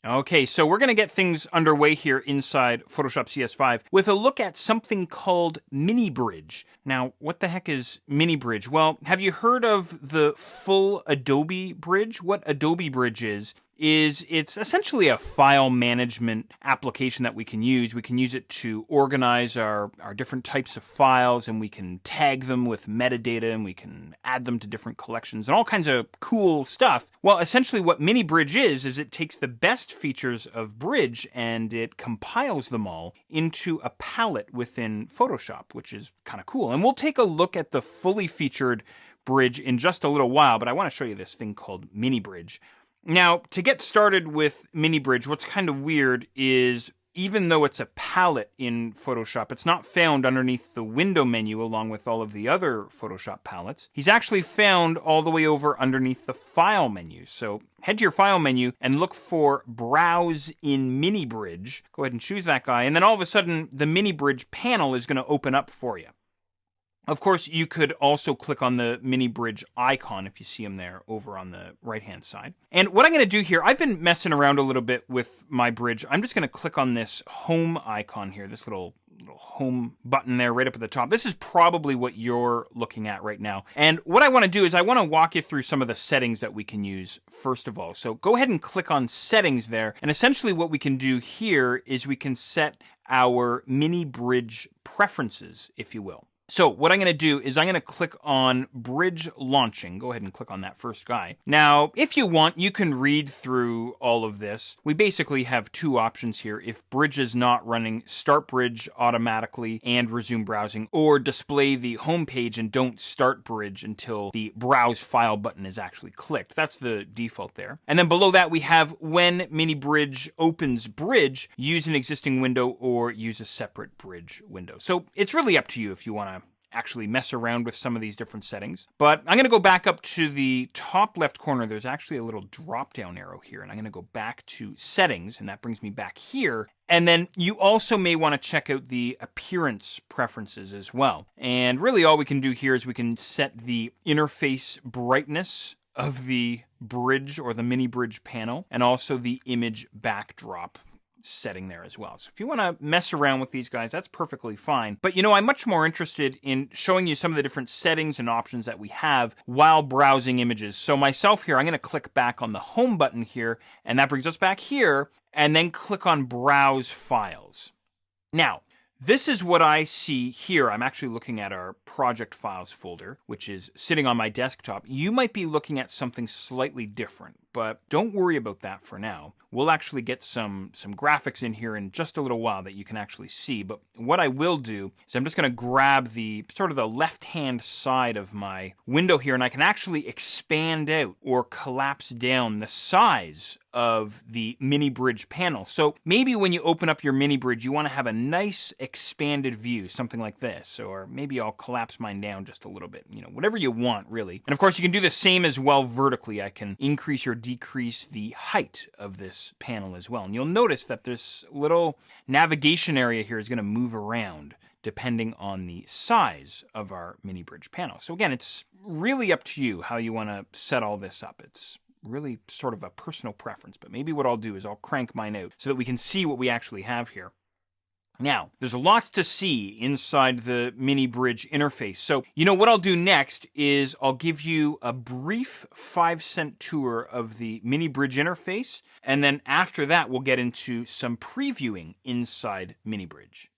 Okay, so we're going to get things underway here inside Photoshop CS5 with a look at something called Mini Bridge. Now, what the heck is Mini Bridge? Well, have you heard of the full Adobe Bridge? What Adobe Bridge is it's essentially a file management application that we can use. We can use it to organize our different types of files, and we can tag them with metadata, and we can add them to different collections and all kinds of cool stuff. Well, essentially what Mini Bridge is it takes the best features of Bridge and it compiles them all into a palette within Photoshop, which is kind of cool. And we'll take a look at the fully featured Bridge in just a little while, but I want to show you this thing called Mini Bridge. Now, to get started with Mini Bridge, what's kind of weird is even though it's a palette in Photoshop, it's not found underneath the window menu along with all of the other Photoshop palettes. He's actually found all the way over underneath the file menu. So head to your file menu and look for Browse in Mini Bridge. Go ahead and choose that guy. And then all of a sudden, the Mini Bridge panel is going to open up for you. Of course, you could also click on the Mini Bridge icon if you see them there over on the right-hand side. And what I'm going to do here, I've been messing around a little bit with my bridge. I'm just going to click on this home icon here, this little home button there right up at the top. This is probably what you're looking at right now. And what I want to do is I want to walk you through some of the settings that we can use first of all. So go ahead and click on settings there. And essentially what we can do here is we can set our Mini Bridge preferences, if you will. So what I'm going to do is I'm going to click on Bridge Launching. Go ahead and click on that first guy. Now, if you want, you can read through all of this. We basically have two options here. If Bridge is not running, start Bridge automatically and resume browsing, or display the home page and don't start Bridge until the Browse File button is actually clicked. That's the default there. And then below that, we have when Mini Bridge opens Bridge, use an existing window or use a separate Bridge window. So it's really up to you if you want to actually mess around with some of these different settings. But I'm going to go back up to the top left corner. There's actually a little drop down arrow here, and I'm going to go back to settings, and that brings me back here. And then you also may want to check out the appearance preferences as well. And really all we can do here is we can set the interface brightness of the bridge or the Mini Bridge panel, and also the image backdrop setting there as well. So if you want to mess around with these guys, that's perfectly fine. But I'm much more interested in showing you some of the different settings and options that we have while browsing images. So myself here, I'm going to click back on the home button here, and that brings us back here, and then click on Browse Files. Now, this is what I see here. I'm actually looking at our project files folder, which is sitting on my desktop. You might be looking at something slightly different, but don't worry about that for now. We'll actually get some graphics in here in just a little while that you can actually see. But what I will do is I'm just going to grab the sort of the left-hand side of my window here, and I can actually expand out or collapse down the size of the Mini Bridge panel. So maybe when you open up your Mini Bridge, you want to have a nice expanded view, something like this. Or maybe I'll collapse mine down just a little bit, whatever you want, really. And of course, you can do the same as well vertically. I can increase or decrease the height of this panel as well. And you'll notice that this little navigation area here is going to move around depending on the size of our Mini Bridge panel. So again, it's really up to you how you want to set all this up. It's really sort of a personal preference, but maybe what I'll do is I'll crank mine out so that we can see what we actually have here. Now, there's lots to see inside the Mini Bridge interface. So, what I'll do next is I'll give you a brief 5-cent tour of the Mini Bridge interface. And then after that, we'll get into some previewing inside Mini Bridge.